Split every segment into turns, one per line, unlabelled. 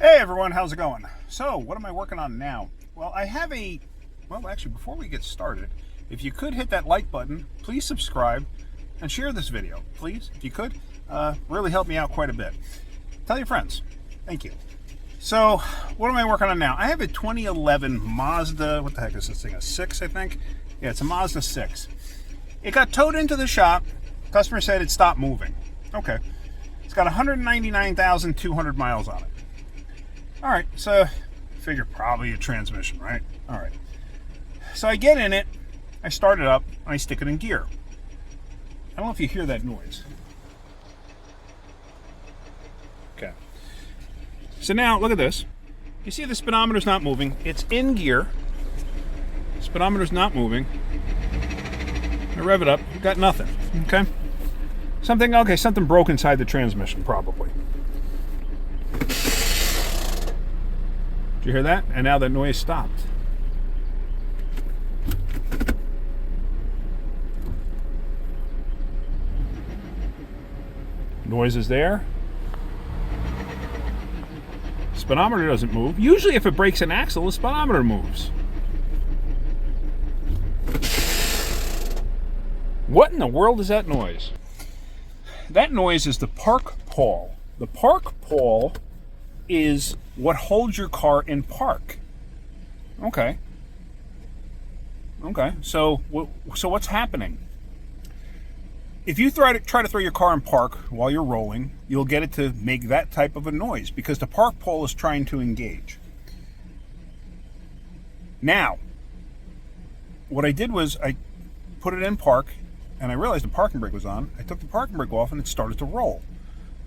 Hey everyone, how's it going? So, what am I working on now? Well, I have actually, before we get started, if you could hit that like button, please subscribe and share this video, please, if you could. Really help me out quite a bit. Tell your friends. Thank you. So, what am I working on now? I have a 2011 Mazda, what the heck is this thing, a 6, I think? Yeah, it's a Mazda 6. It got towed into the shop. Customer said it stopped moving. Okay. It's got 199,200 miles on it. All right, so figure probably a transmission, right? All right. So I get in it, I start it up, and I stick it in gear. I don't know if you hear that noise. Okay. So now, look at this. You see the speedometer's not moving. It's in gear. Speedometer's not moving. I rev it up, got nothing, okay? Something broke inside the transmission, probably. Did you hear that? And now that noise stopped. Noise is there. Speedometer doesn't move. Usually if it breaks an axle, the speedometer moves. What in the world is that noise? That noise is the park pawl. The park pawl is what holds your car in park. Okay. So what's happening? If you try to throw your car in park while you're rolling, you'll get it to make that type of a noise because the park pawl is trying to engage. Now, what I did was I put it in park and I realized the parking brake was on. I took the parking brake off and it started to roll.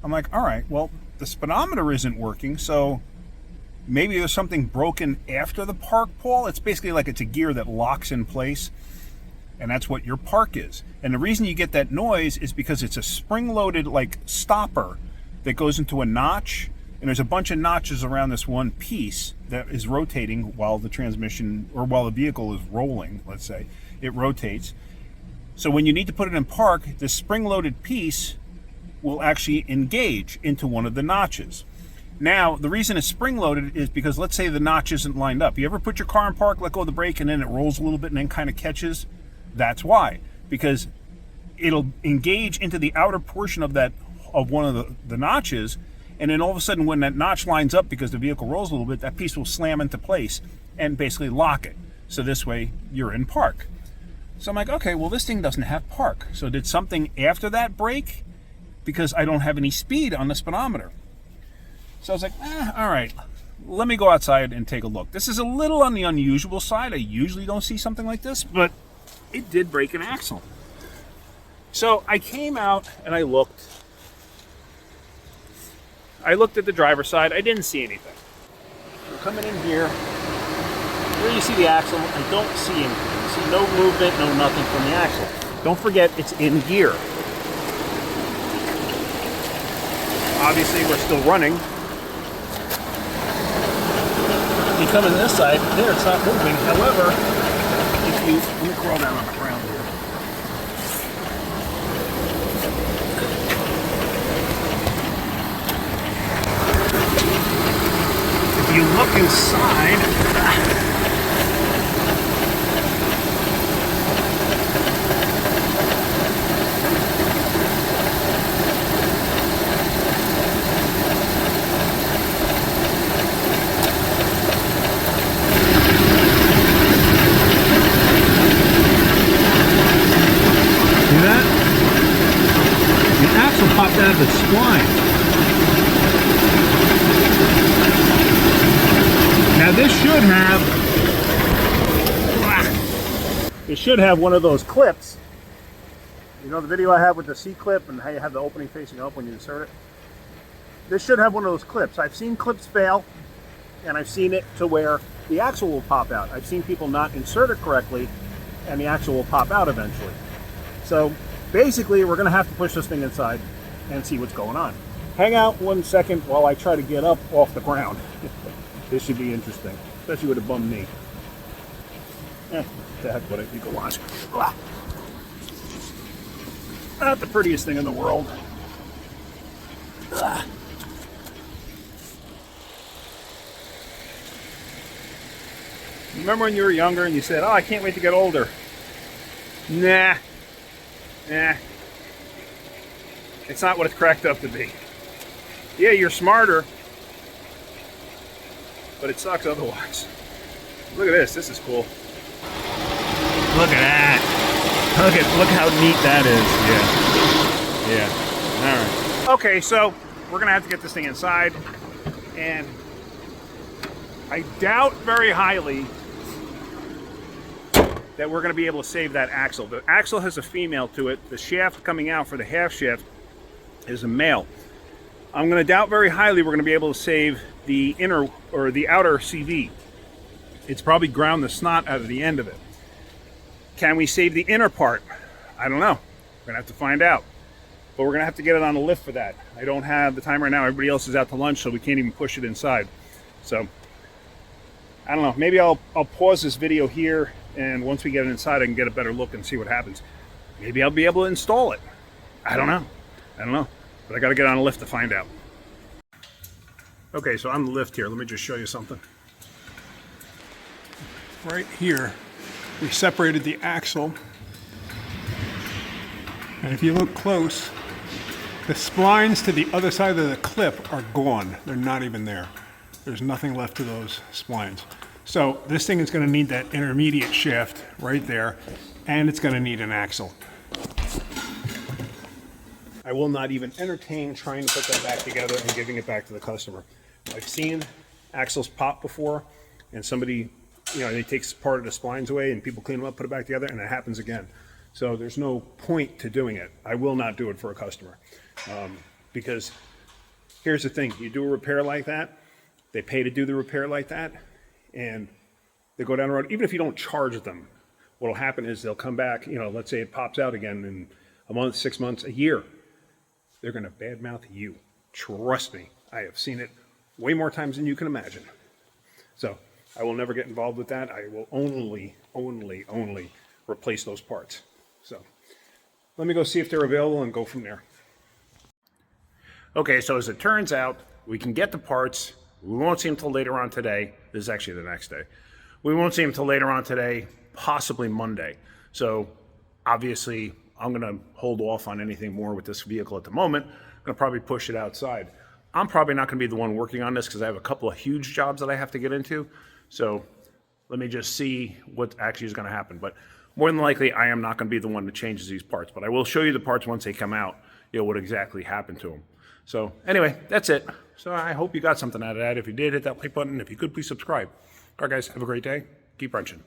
I'm like, all right, well, the speedometer isn't working, so maybe there's something broken after the park pawl. It's basically like it's a gear that locks in place, and that's what your park is. And the reason you get that noise is because it's a spring-loaded like stopper that goes into a notch, and there's a bunch of notches around this one piece that is rotating while the transmission, or while the vehicle is rolling, let's say. It rotates. So when you need to put it in park, this spring-loaded piece will actually engage into one of the notches. Now, the reason it's spring-loaded is because let's say the notch isn't lined up. You ever put your car in park, let go of the brake, and then it rolls a little bit and then kind of catches? That's why. Because it'll engage into the outer portion of one of the notches, and then all of a sudden when that notch lines up because the vehicle rolls a little bit, that piece will slam into place and basically lock it. So this way, you're in park. So I'm like, okay, well, this thing doesn't have park. So did something after that break? Because I don't have any speed on the speedometer. So I was like, all right, let me go outside and take a look. This is a little on the unusual side. I usually don't see something like this, but it did break an axle. So I came out and I looked. I looked at the driver's side. I didn't see anything. I'm coming in here. Where you see the axle, I don't see anything. You see no movement, no nothing from the axle. Don't forget, it's in gear. Obviously, we're still running. You come in this side, there it's not moving. However, let me crawl down on the ground here. If you look inside, popped out of its spline. Now this should have one of those clips. You know the video I have with the C-clip and how you have the opening facing up when you insert it? This should have one of those clips. I've seen clips fail, and I've seen it to where the axle will pop out. I've seen people not insert it correctly, and the axle will pop out eventually. So basically, we're going to have to push this thing inside and see what's going on. Hang out 1 second while I try to get up off the ground. This should be interesting, especially with a bum knee. What the heck would I go on? Not the prettiest thing in the world. Remember when you were younger and you said, oh, I can't wait to get older? Nah. It's not what it's cracked up to be. Yeah, you're smarter, but it sucks otherwise. Look at this. This is cool. Look at that. Look how neat that is. Yeah. All right. Okay, so we're gonna have to get this thing inside, and I doubt very highly that we're going to be able to save that axle. The axle has a female to it. The shaft coming out for the half shaft is a male. I'm going to doubt very highly we're going to be able to save the inner or the outer CV. It's probably ground the snot out of the end of it. Can we save the inner part? I don't know. We're going to have to find out. But we're going to have to get it on a lift for that. I don't have the time right now. Everybody else is out to lunch, so we can't even push it inside. So I don't know. Maybe I'll pause this video here, and once we get it inside, I can get a better look and see what happens. Maybe I'll be able to install it. I don't know. But I got to get on a lift to find out. Okay, so on the lift here, let me just show you something. Right here, we separated the axle. And if you look close, the splines to the other side of the clip are gone. They're not even there. There's nothing left to those splines. So this thing is going to need that intermediate shaft right there, and it's going to need an axle. I will not even entertain trying to put that back together and giving it back to the customer. I've seen axles pop before, and somebody, they takes part of the splines away and people clean them up, put it back together, and it happens again. So there's no point to doing it. I will not do it for a customer. Because here's the thing, you do a repair like that, they pay to do the repair like that, and they go down the road. Even if you don't charge them, what will happen is they'll come back, let's say it pops out again in a month, 6 months, a year. They're going to badmouth you. Trust me, I have seen it way more times than you can imagine. So I will never get involved with that. I will only replace those parts. So let me go see if they're available and go from there. Okay, so as it turns out, we can get the parts. We won't see them till later on today. This is actually the next day. We won't see them till later on today, possibly Monday. So obviously, I'm going to hold off on anything more with this vehicle at the moment. I'm going to probably push it outside. I'm probably not going to be the one working on this because I have a couple of huge jobs that I have to get into. So let me just see what actually is going to happen. But more than likely, I am not going to be the one that changes these parts. But I will show you the parts once they come out, what exactly happened to them. So anyway, that's it. So I hope you got something out of that. If you did, hit that like button. If you could, please subscribe. All right, guys, have a great day. Keep wrenching.